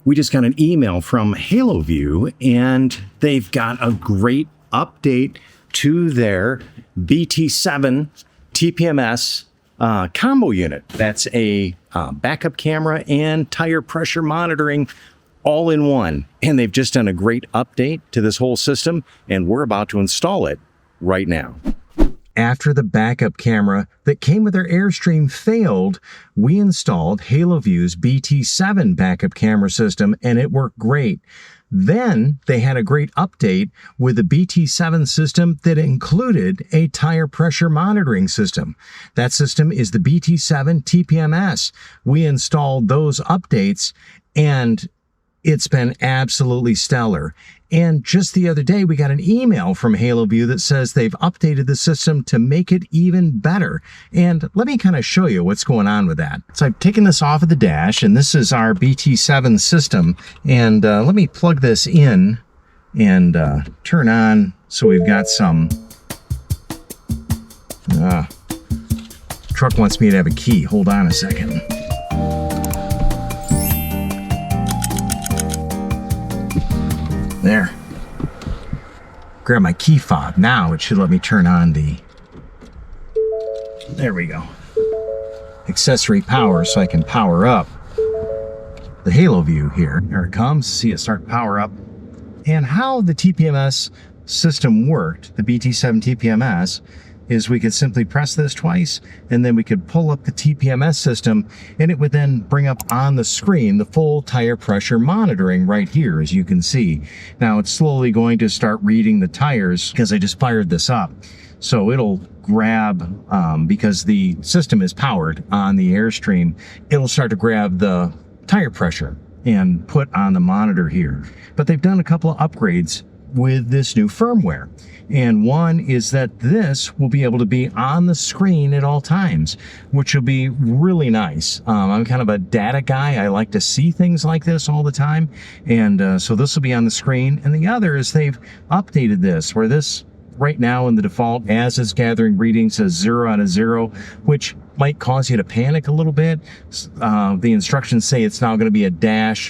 We just got an email from Haloview, and they've got a great update to their BT7 TPMS combo unit. That's a backup camera and tire pressure monitoring all in one. And they've just done a great update to this whole system, and we're about to install it right now. After the backup camera that came with our Airstream failed, we installed Haloview's BT7 backup camera system, and it worked great. Then they had a great update with the BT7 system that included a tire pressure monitoring system. That system is the BT7 TPMS. We installed those updates, and it's been absolutely stellar. And just the other day, we got an email from Haloview that says they've updated the system to make it even better. And let me kind of show you what's going on with that. So I've taken this off of the dash, and this is our BT7 system. And let me plug this in and turn on so we've got some... truck wants me to have a key. Hold on a second. There. Grab my key fob. Now it should let me turn on the... There we go. Accessory power, so I can power up the Haloview here. There it comes. See it start to power up. And how the TPMS system worked, the BT7 TPMS, is we could simply press this twice, and then we could pull up the TPMS system, and it would then bring up on the screen the full tire pressure monitoring right here, as you can see. Now it's slowly going to start reading the tires because I just fired this up. So it'll grab, because the system is powered on the Airstream, it'll start to grab the tire pressure and put on the monitor here. But they've done a couple of upgrades with this new firmware. And one is that this will be able to be on the screen at all times, which will be really nice. I'm kind of a data guy. I like to see things like this all the time. And so this will be on the screen. And the other is they've updated this, where this right now in the default, as it's gathering readings, says 0 out of 0, which might cause you to panic a little bit. The instructions say it's now going to be a dash/dash,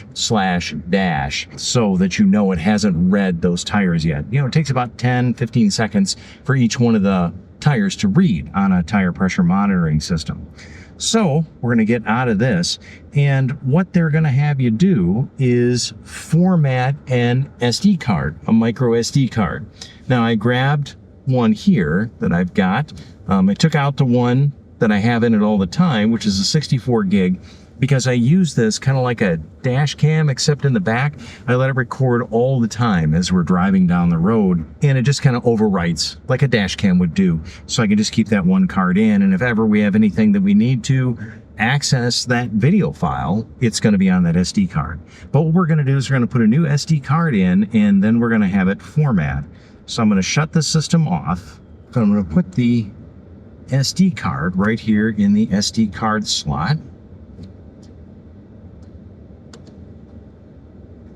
so that you know it hasn't read those tires yet. You know, it takes about 10-15 seconds for each one of the tires to read on a tire pressure monitoring system. So we're going to get out of this, and what they're going to have you do is format an SD card, a micro SD card. Now I grabbed one here that I've got. I took out the one that I have in it all the time, which is a 64 gig, because I use this kind of like a dash cam, except in the back. I let it record all the time as we're driving down the road, and it just kind of overwrites like a dash cam would do. So I can just keep that one card in, and if ever we have anything that we need to access that video file, it's going to be on that SD card. But what we're going to do is we're going to put a new SD card in, and then we're going to have it format. So I'm going to shut the system off. So I'm going to put the SD card right here in the SD card slot.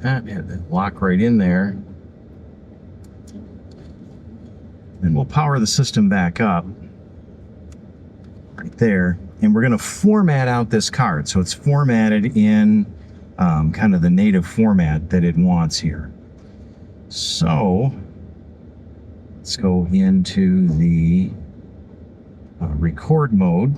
That had that lock right in there. And we'll power the system back up right there. And we're going to format out this card. So it's formatted in kind of the native format that it wants here. So let's go into the record mode,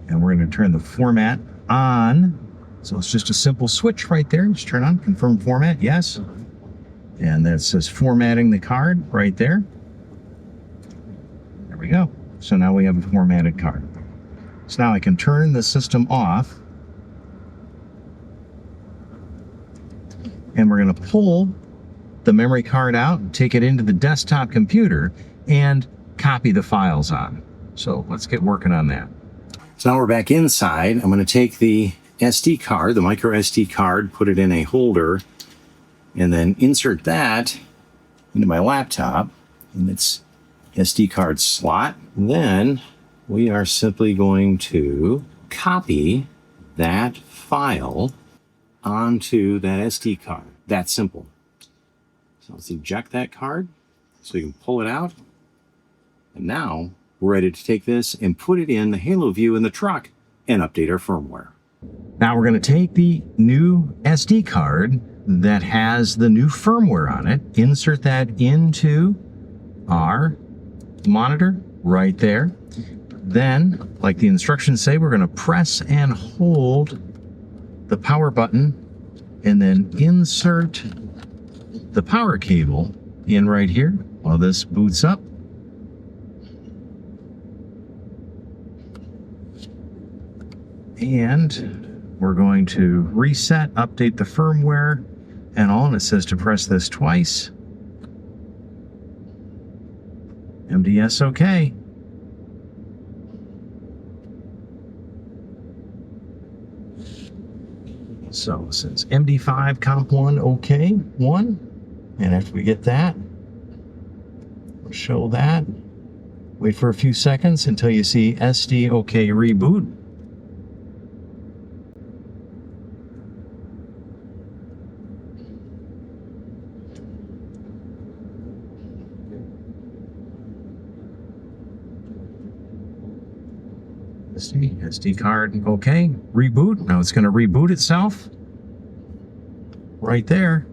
and we're going to turn the format on. So it's just a simple switch right there. Just turn on, confirm format, yes. And that says formatting the card right there. There we go. So now we have a formatted card. So now I can turn the system off, and we're going to pull the memory card out and take it into the desktop computer and copy the files on. So let's get working on that. So now we're back inside. I'm going to take the SD card, the micro SD card, put it in a holder, and then insert that into my laptop in its SD card slot. And then we are simply going to copy that file onto that SD card. That simple. So let's eject that card so you can pull it out. And now we're ready to take this and put it in the Haloview in the truck and update our firmware. Now we're going to take the new SD card that has the new firmware on it, insert that into our monitor right there. Then, like the instructions say, we're going to press and hold the power button and then insert the power cable in right here while this boots up. And we're going to reset, update the firmware and all, and it says to press this twice. MDS OK. So it says MD5 comp 1 OK 1. And after we get that, we'll show that. Wait for a few seconds until you see SD OK reboot. SD card, okay. Reboot. Now it's going to reboot itself. Right there.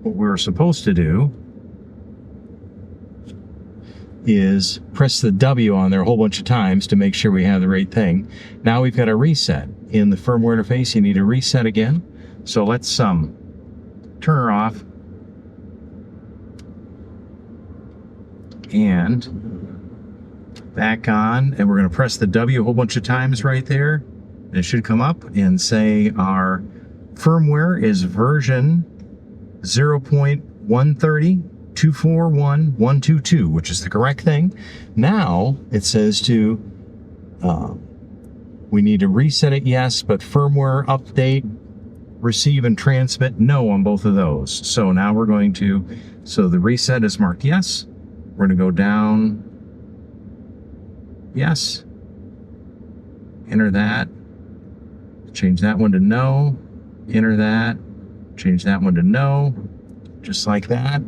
What we're supposed to do is press the W on there a whole bunch of times to make sure we have the right thing. Now we've got a reset. In the firmware interface, you need to reset again. So let's turn her off. And back on, and we're going to press the W a whole bunch of times right there. It should come up and say our firmware is version 0.130.241.122, which is the correct thing. Now it says to we need to reset it, yes, but firmware update, receive and transmit, no on both of those. So now we're going to, so the reset is marked yes. We're going to go down. Yes. Enter that. Change that one to no. Enter that. Change that one to no. Just like that.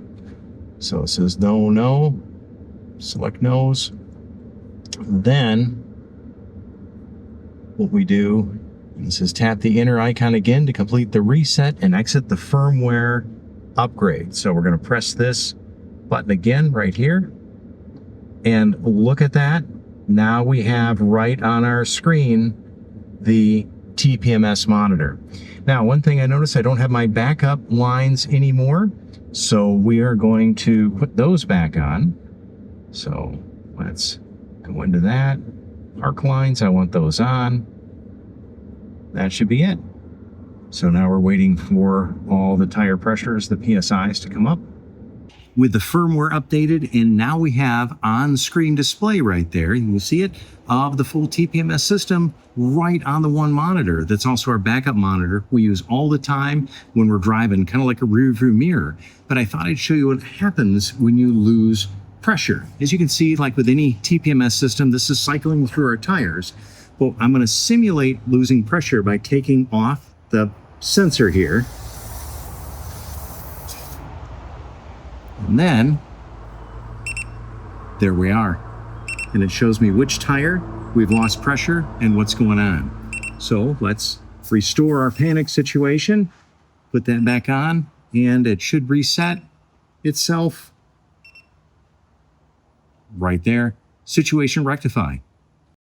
So it says no, no. Select no's. Then what we do, it says tap the inner icon again to complete the reset and exit the firmware upgrade. So we're going to press this button again right here. And look at that. Now we have right on our screen the TPMS monitor. Now, one thing I noticed, I don't have my backup lines anymore, so we are going to put those back on. So let's go into that. Arc lines, I want those on. That should be it. So now we're waiting for all the tire pressures, the PSIs to come up. With the firmware updated, and now we have on-screen display right there. You will see it of the full TPMS system right on the one monitor. That's also our backup monitor we use all the time when we're driving, kind of like a rear view mirror. But I thought I'd show you what happens when you lose pressure. As you can see, like with any TPMS system, this is cycling through our tires. Well, I'm going to simulate losing pressure by taking off the sensor here. And then, there we are. And it shows me which tire we've lost pressure and what's going on. So let's restore our panic situation, put that back on, and it should reset itself right there. Situation rectify.